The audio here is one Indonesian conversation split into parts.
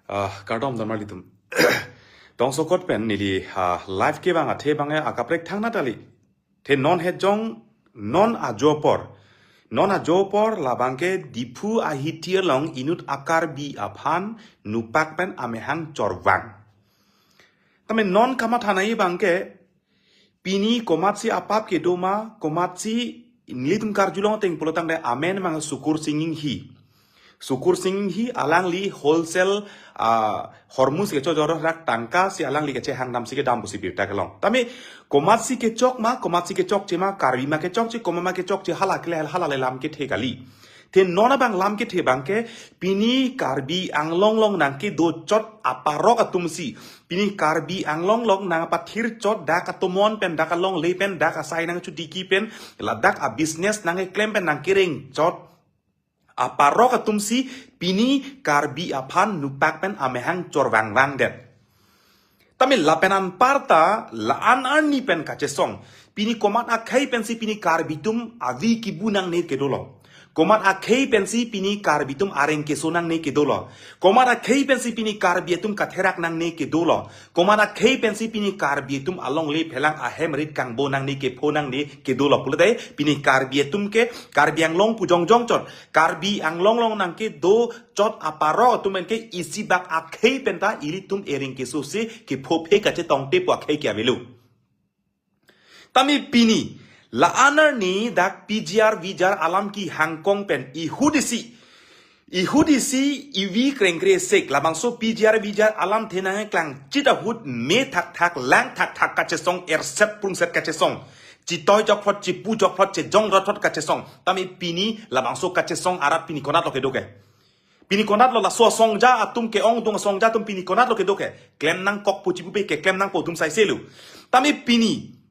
Kardom dan malitum. Dong sokot pen nili live ke bang athe bang akaprek thang natali. The non he jong non ajopor. Non ajopor labangke dipu ahitier long inut akar bi aphan nupak pen amehang chorwang. Tame non kamathanai bangke pini komatsi apap ke doma komatsi nilitum karjulong teng pulotang de amen mang sukur singing hi. Sukur singing hi alang li wholesale hormus ke joror rak tangka si alang li ke hang nam si ke dam busi birta kelong. Tami komatsi ke chok cema karbi ma ke chok ci komama ke chok ci halak le halale lam ke thekali. Te nona bang lam ke the bang ke pini karbi anglong long nang ke do chot aparok atumsi. Pini karbi anglong long nang pathir chot dak atomon pen dak long le pen dak asai nang chudiki pen ladak a business nang e claim pen nang kireng chot aparok atumsi pini karbi aphan nupak pen amehang chorwang wang det. Tami lapenan parta laan arni pen kacesong pini komat akai pensi pini karbitum avi kibunang ne kedolo. Komat akai pensi pini karbitum areng kesonang ne kedolo. Komat akai pensi pini karbiatum katherak nang ne kedolo. Komat akai pensi pini karbiatum along le phelang ahem rit kang bonang ne ke phonang ne kedolo. Pulai pini karbiatum ke karbiang long pujong jong chot. Karbi ang long nang ke do chot aparo tumen ke isi bak akai penta ilitum ereng kesose ke phophe kache tongte po akai ke avelu. Tami pini la anar ni dak PGR vijar alam ki Hangkong pen ihudisi iwi krengkre sek labang so PGR vijar alam tenang klang cita hud me tak lang tak kacesong set prung set kacesong citoy jok phot cipu jok phot ce jong rot kacesong tami pini labang so kacesong arab pini konat lo ke doke pini konat lo la so song ja atum ke ong dung song ja tum pini konat lo ke doke klem nang kok pu cipu pe ke klem nang po tum sai selu tami pini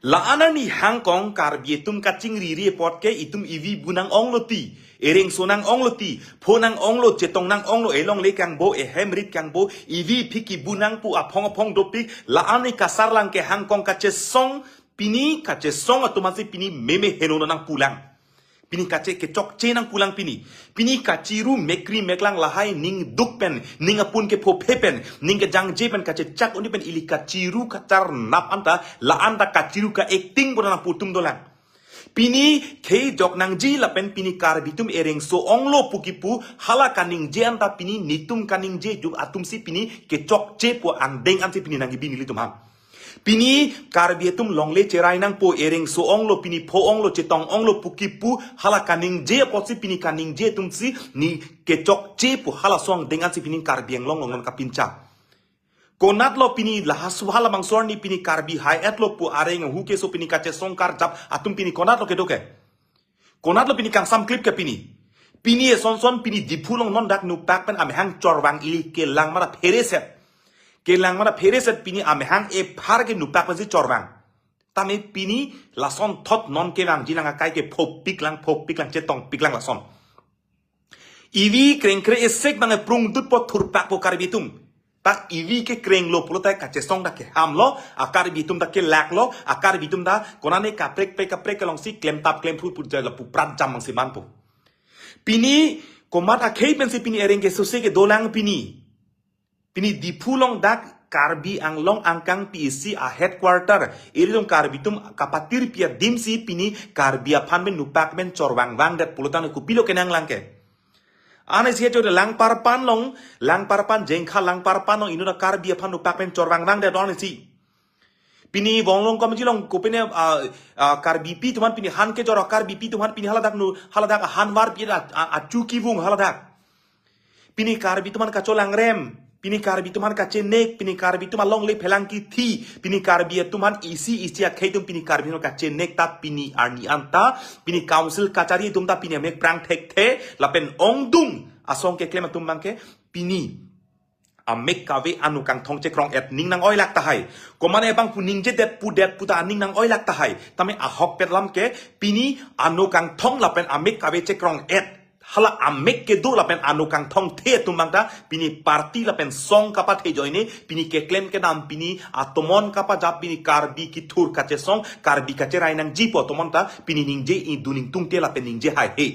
la ana ni Hangkong karbietum kacing riri pot ke itum ivi bunang ong loti ereng sonang ong loti phonang ong lo chetong nang ong lo elong le kang bo e hemrit kang bo ivi phiki bunang pu apong dopik la ani kasar lang ke Hangkong kache song atumasi pini meme henono nang pulang pini kace ke chok che nang pulang pini kaciru mekri meklang lahai ning dukpen ning apun ke phopepen ning ke jangje pen kace cak oni pen ili kaciru kacar nap anta la anta kaciru ka acting bodana putum dolang pini ke jok nang ji la pen pini karbitum ereng so onglo pukipu hala kaning je anta pini nitum kaning je juk atum si pini ke chok che po andeng ansi pini nang bini litum ham pini karbietum longle cerai nang po ereng so onglo pini po onglo cetong onglo pukipu hala kaning je posi pini kaning je tumsi ni kecok je pu hala song dengan si pini karbieng long kapinca konat lo pini lahasu hala bangsor ni pini karbi hai et lo pu areng huke so pini kace song kar jap atum pini konat lo kedoke konat lo pini kang sam klip ke pini e son pini dipulong non dak nu pak pen amehang chorwang ili ke lang mara pereset kelang mana pereset pini amehang e phar ke nupak pasi chorwang tame pini lason thot non kelang jilang akai ke phop piklang cetong piklang lason ivi krengkre esek bang prung dut po thurpak po karbitum tak ivi ke kreng lo pulo tai kache song da ke hamlo akar bitum da ke lak lo akar bitum da konane kaprek ke long si klem pu jala pu prat jam mang si man po pini komat akhei pensi pini ereng ke sose ke dolang pini dipulong dak karbi ang long angkang PEC a headquarter iridong karbitum kapatir pia dimsi pini karbi aphan ben nupak ben chorwang wang dat pulutan kupilo kenang langke ane sia jode lang parpan jengkha lang parpan long inuda karbi aphan nupak ben chorwang wang dat on si pini bonglong kom jilong kupine karbi pi tuman pini han ke joro karbi pi tuman pini haladak hanwar pi a chuki wung haladak pini karbi tuman kacolang rem pini karbi tuman kace nek pini karbi tuman long le phelang ki thi pini karbi tuman isi a khaitum pini karbi no kace nek ta pini arni anta pini council kachari tumta pini mek prang thek the lapen ongdung asong ke klema tumbang ke pini amek kawe anu kang thong che krong et ning nang oilak tahai komane bang puning je det puta ning nang oilak tahai tame ahok petlam ke pini anu kang thong lapen amek kawe che krong et hala amek ke do lapen anu kang thong the tumbang da pini parti lapen song kapa the joine pini ke claim ke nam pini atomon kapa jap pini karbi ki thur kache song karbi kache rainang jipo tomon ta pini ningje i duning tungte lapen ningje hai he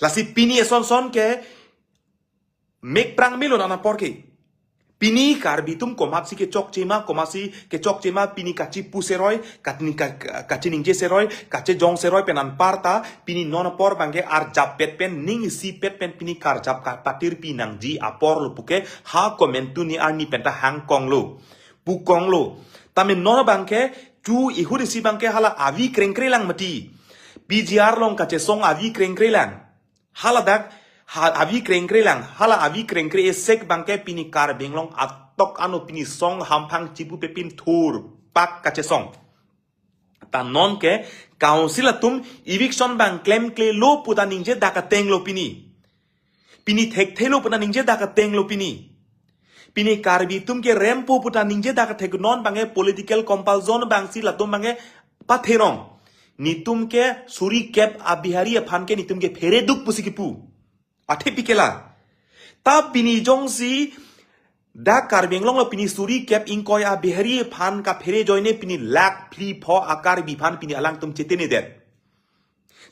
lasi pini son ke mek prang melon ana porke pini karbi tum komasi ke chok chema pini kachi puseroy katni kachi ningje seroy kache jong seroy penan parta pini non por bangke ar jap pet pen ning si pet pen pini kar jap ka patir pinang ji apor lo puke ha komentu ni arni penta hang kong lo pukong lo tamen non bangke chu ihuri si bangke hala avi krengkrelang mati PGR long kache song avi krengkrelang hala dak avi krengkrelang hala avi krengkre sek bangke pini kar benglong atok ano pini song hampang cipu pepin thur pak kache song ta non ke council atum eviction bang claim kle lo puta ningje daka teng lo pini thek thelo puta ningje daka teng lo pini karbi tum ke rempo puta ningje daka thek non bange political compulsion bang si latum bange patherong nitum ke suri kep abihari aphan ke nitum ke fere duk pusikipu Ate pikela. Ta pini jongsi da karbenglong lo pini suri kep ingkoy a behari phan ka phere joine pini lak pli pho akar bi phan pini alang tum chetene der.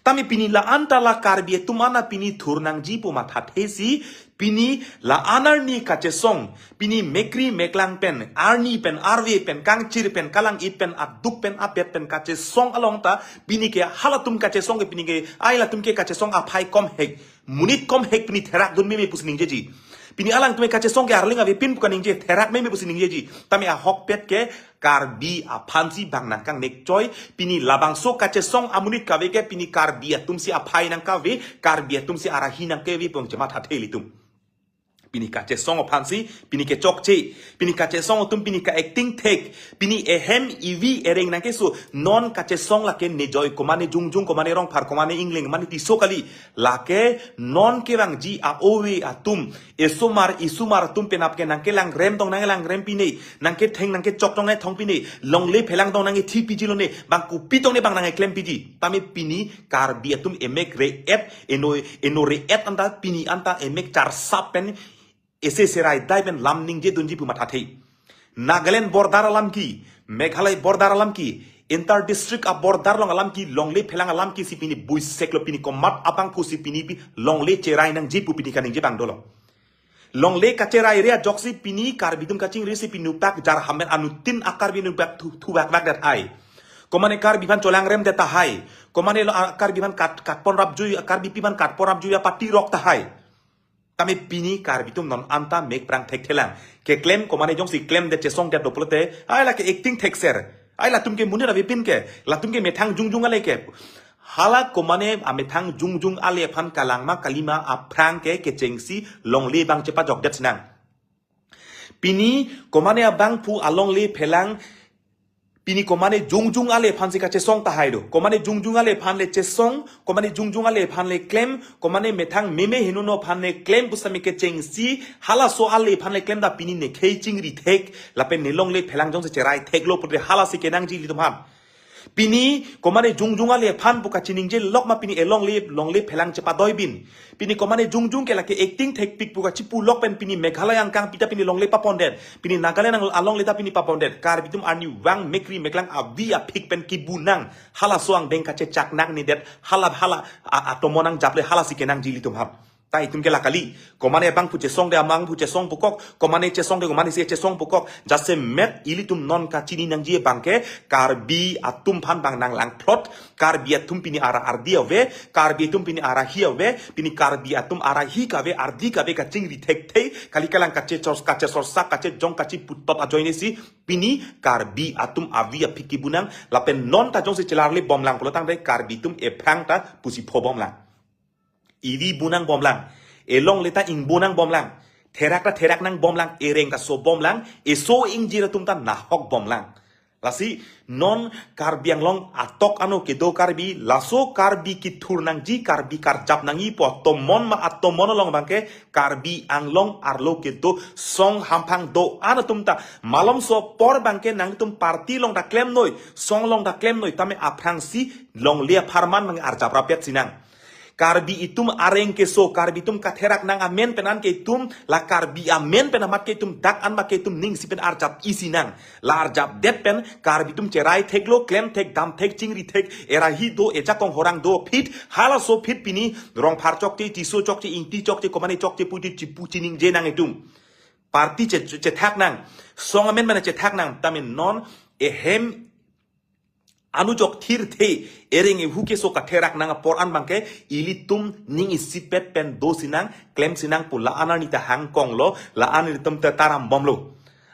Tami pini la anta la karbi tumana pini thurnang ji pu matha thesi pini la anar ni kache song pini mekri meklang pen arni pen arve pen kangchir pen kalang it pen aduk pen apet pen kache song along ta pini ke halatum kache song ke pini ke aila tum ke kache song apai kom hek munit kom hek pini therak dun me pusning jeji pini alang tume kache song ke arling ave pin bukan ningje therak me pusning jeji tami a hok pet ke karbi a phansi bang nang kang nek choi pini labang so kache song amunit kave ke pini karbi atum si apai nang kave karbi atum si arahi nang ke vi pong jema theli tum pini kache song phansi pini ke chokche pini kache song tum pini ka acting tek pini ehem ev ereng nang ke so non kache song la ke ne joy komane jungjung komane rongpher komane ingling mani tiso kali la ke non ke bang ji a owe atum isumar tum penap ke nang ke lang rem tong nang lang rem pini nang ke theng nang ke chok tong nang thong pini long le phelang tong nang ke thi piji lo ne bang ku pi tong ne bang nang klem piji tami pini karbi atum emek re et eno re et anta pini anta emek char sapen ese serai daiben lam ningje dunji pu mathathei Nagaland border alam ki Meghalaya border alam ki inter district a border long alam ki longle phelang alam ki sipini bui seklo pini komat apang ku sipini pi longle cherai nang jipu pini kaning je bang dolo longle ka cherai rea joksi pini karbidum kaching resi pinu pak jar hamen anutin akar binu bak tu bak dat ai komane kar biban cholang rem deta hai komane kar biban kat pon rap jui kar biban kat pon rap jui pati rok ta hai kami pini karbitum non anta make prang tek telang ke claim komane jong si claim de chesong de doplote ai la ke acting texer ai la tum ke munir abi pin ke la tum ke methang jungjung ale ke hala komane a methang jungjung ale phan kalangma kalima a prang ke chengsi longle bang chepa jok det sinang pini komane a bang pu along le phelang pini komane jungjung ale phan sika chesong ta haido komane jungjung ale phan le chesong komane jungjung ale phan le claim komane methang meme hinuno phan le claim busami ke chengsi hala so ale phan le claim da pini ne khei chingri thek lapen nelong le phelang jong se cherai thek lo putre hala si kenang ji lidum ham pini komane jungjung ale phan buka chining je lokma pini elong le phelang chepa doibin pini komane jungjung ke lake acting thek pik buka chipu lok pen pini Meghalaya angkang pita pini long le papondet pini Nagaland ang along le ta pini papondet kar bitum arni wang mekri meklang avi a pik pen kibunang hala soang beng kache chak nang ni det hala atomonang japle hala sikenang jili tum ham tai tum ke lakali komane bang puche song de amang puche song pukok komane che song de komane se che song pukok jase met ilitum non ka chini nang jie bangke karbi atum phan bang nang lang plot karbi atum pini ara ardia ve karbi atum pini ara hia ve pini karbi atum ara hi ka ve ardi ka ve ka chingri thek thei kali kalang ka che sor sa ka che jong ka chi putot a joine si pini karbi atum avia phiki bunang lapen non ta jong se chelarle bom lang polotang de karbi tum e phang ta pusi pho bom lang Ivi bunang bom lang elong leta ing bunang bom lang terak nang bom lang ereng ka so bom lang eso ing jira tum ta nahok bom lang lasi non karbiang long atok ano kedo karbi laso karbi ki thur nang ji karbi kar jap nang i po tomon ma atomon long bangke karbi ang long arlo kedo song hampang do ano tum ta malom so por bangke nang tum parti long da klem noi song long da klem noi tame aprang si long lia parman mang arjap rapiat sinang Karbi itum areng ke so karbi itum katerak nang amen penan ke itum la karbi amen penamat ke itum dak an mak ke itum ning si pen arjab isi nang la arjab det pen karbi itum cerai tek lo klem tek dam tek chingri tek era hi do eja kong horang do pit hala so pit pini rongpher chok ti so chok ti ingti chok ti komane chok ti puti chipu chining je nang itum parti che thak nang song amen mana che thak nang tamin non ehem anu jok thir the ereng e huke so katherak nang por an bangke ili tum ning isipet pen do sinang klem sinang pula anani ta hang kong lo la anani tum ta taram bom lo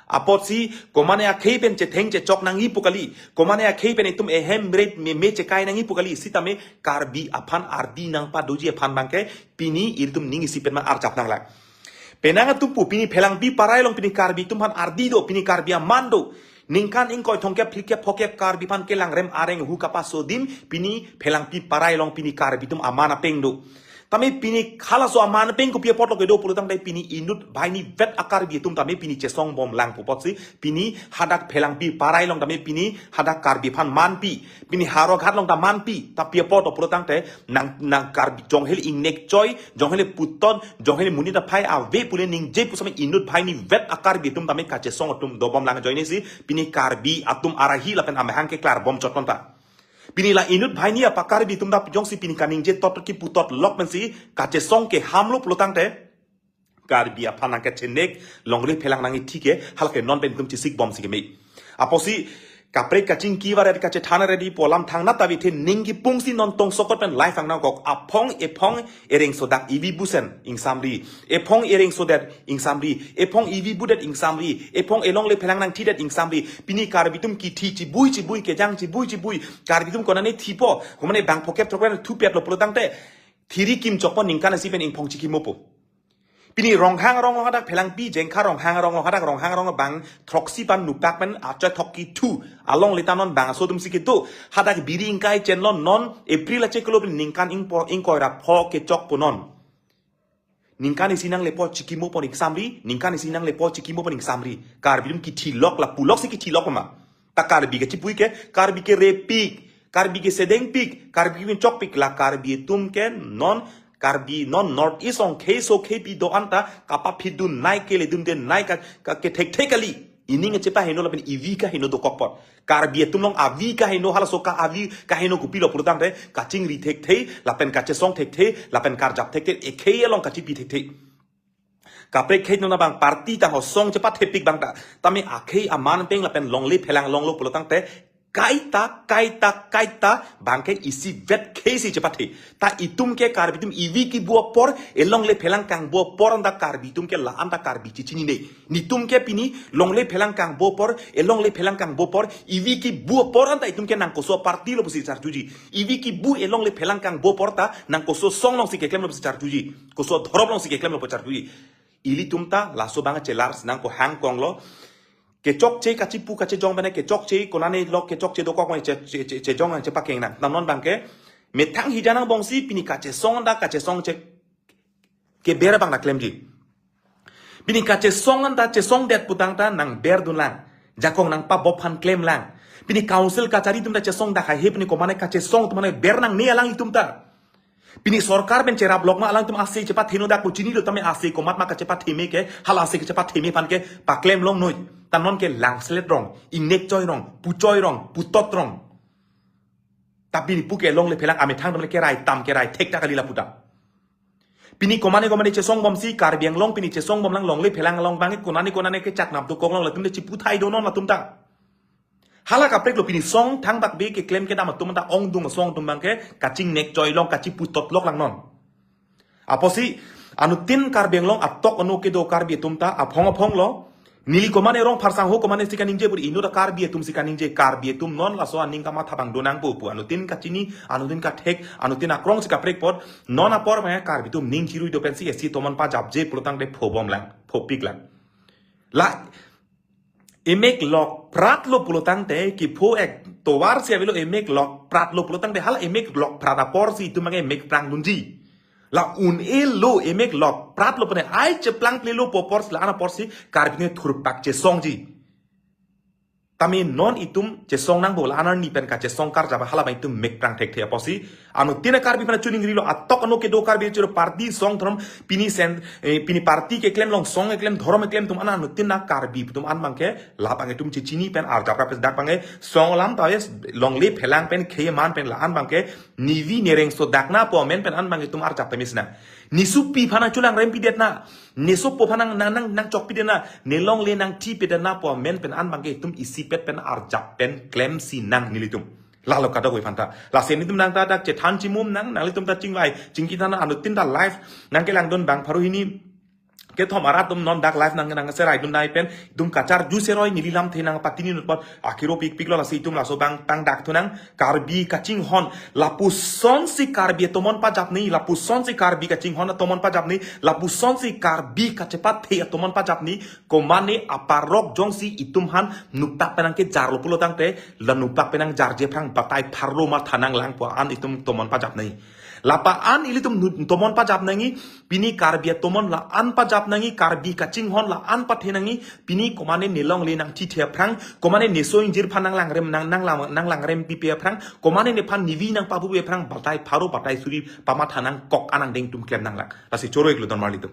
apot si komane a khei pen che theng che chok nang ipukali komane a khei pen tum ehem red me che kai nang ipukali sitame karbi aphan ardi nang pa doji aphan bangke pini il tum ning isipet ma arjap nang la penanga tumpu pini phelang bi parai long pini karbi tum han ardi do pini karbi mando ningkan ingkoi thongke phike phoke karbi pan kelang rem areng hu kapa sodim pini phelang pi parai long pini karbi tum amana pengdo tame pini khala so amana peng ko pia potlo ke do pulutang dai pini inut baini vet akar bi tum tame pini chesong bom lang popot si pini hadak phelang pi parai long tame pini hadak karbi pan man pi pini haro ghat long ta man pi ta pia poto pulutang te nang karbi jonghel ingnek choi jonghel puton jonghel munita phai ave pule ning je pusame inut baini vet akar bi tum tame ka chesong tum do bom lang joini si pini karbi atum arahi la pen amhang ke klar bom choton ta pini la inut bhai ni apa karbi tum da jong si pini kaning je tot ki putot lok men si kache song ke hamlo plotang te karbi apa nang ke chenek longre phelang nang thike halke non pen tum chi sik bom si ke me aposi kapre kaching ki ware kache thana ready polam thang na tabi the ningi pungsi non tong sokot pen life ang na gok apong epong ereng sodak ivi busen ing samri epong ereng sodat ing samri epong ivi budet ing samri epong elong le phelang nang thidet ing samri pini karbi tum ki thi chi bui ke jang chi bui karbi tum konane thipo homane bang pokep thokran thu pet lo plotang te thiri kim chokpon ningkan si pen ing pong chi ki mopo pini ronghang rong hadak phelang pi jengkha ronghang rong hadak ronghang rong bang troksi pan nupak pen acha thokki thu along litanon bang sodum sikitu hadak biring kai chenlon non april a cheklo ningkan ing koira pho ke chok punon ningkan isinang lepo chikimo pon samri ningkan isinang lepo chikimo pon samri karbilum ki thilok la pulok si ki thilok ma ta karbi ke chipui ke karbi ke repik karbi ke sedeng pik karbi ke chok pik la karbi tum ke non karbi non north east on keso kepi do anta kapa phidun nai kele dun den nai ka ke tekali ining chepa heno lapen ivi ka heno do kokpot karbi tumlong avi ka heno hala so ka avi ka heno kupilo purutang re kaching ri thek thei lapen ka chesong thek thei lapen karjap thek thei ekhei along ka chipi thek thei kapre khei nona bang party ta ho song chepa thepik bang ta tame akhei aman peng lapen longle phelang longlo purutang te kaita bangke isi vet kesi cepat he ta itum ke karbitum ivi ki buah por elong le phelang kang buah por anda karbitum ke la anda karbi cicini ne nitum ke pini long le phelang kang buah por elong le phelang kang buah por ivi ki buah por anda itum ke nang koso parti lo busi charjuji ivi ki bu elong le phelang kang buah por ta nang koso song long si ke klem lo busi charjuji koso dhorob long si ke klem lo busi charjuji ili tumta laso banga celars nang ko hang kong lo ke chok che kachi pu kachi jong bane ke chok che konane lok ke chok che do ko che jong ang che pakeng na non bangke metang hijana bongsi pini kache song da kache song che ke bera bang na klem ji pini kache song da che song det putang ta nang ber dun lang jakong nang pa bophan klem lang pini council kachari tum da che song da khai he pini komane kache song tumane ber nang ne alang itum ta pini sorkar ben cerap blok ma alang tum ase cepat hino da kuchini lo tame ase komat ma ka cepat theme ke hal ase ke cepat theme pan ke paklem long noi tanon ke langslet rong ingnek choi rong puchoi rong putot rong tapi ni puke long le phelang ame thang dom le ke rai tam ke rai thek ta kali la puta pini komane che song bom si kar biang long pini che song bom lang long le phelang long bang konane ke chak nap to kong long la tum de chipu thai do non la tum ta hala ka prek lo pini song thang bak be ke claim ke dam tum ta ong dung song tum bang ke kaching nek choi long kachi putot lok lang non aposi anu tin kar biang long atok anu ke do kar bi tum ta aphong lo nili komane rong pharsang ho komane sika ningje bur inu da kar bi tum sika ningje kar bi tum non la so aning kama thabang donang pu anu tin ka chini anu tin ka thek anu tin akrong sika prek pot non apor ma kar bi tum ning chirui do pensi esi tomon pa jab je protang de phobom lang phopik lang la emek lok prat lo pulotang te ki pho ek towar se avelo emek lok prat lo pulotang te hala emek lok prat apor si tu mangai emek prang lunji la un elo emek lok prat lo pone ai che plang ple lo popors la ana porsi karbine thur pak che songji tami non itum je song nang bola anar ni pen ka je song kar jaba hala ba itum mek prang tek the aposi anu tina kar bi pana chuning rilo atok anu ke do kar bi churo party song throm pini sen pini party ke claim long song ke claim thorom ke claim tum ana anu tina kar bi tum an bangke la bange tum che chini pen ar jabra pes dak bange song lam ta yes long le phelang pen khe man pen la an bangke nivi nereng so dakna po men pen an bange tum ar jap temis na nisu pi phana chulang rem pi det na neso po phanang nang chok pi det na nelong le nang ti pi det na po men pen an bangke tum isi pet pen ar jap pen claim si nang nilitum lalu kata gue fanta la sen itu nang tada ce tan cimum nang litum ta cingwai cingki tana anu tinta live nang ke lang don bang paru ini ke thom ara tum non dak live nang serai dum nai pen dum kacar ju seroi nililam the nang patini nut pot akiro pik pik lo la situm la so bang tang dak thunang karbi kaching hon la puson si karbi tomon pa jap ni la puson si karbi kaching hon tomon pa jap ni la puson si karbi kacepat the tomon pa jap ni komane aparok jong si itum han nupak penang ke jar lo pulo tang te la nupak penang jar je prang batai parlo ma thanang lang po an itum tomon pa jap ni lapa an ilitum tomon pa jap nangi pini karbia tomon la an pa jap nangi karbi kaching hon la an pa thenangi pini komane nelong le nang chi the prang komane neso injir phanang lang rem nang lang rem pi pe prang komane ne phan nivi nang pa bu pe prang batai pharo batai suri pama thanang kok anang deng tum klem nang lak la si choro eklo don marlitum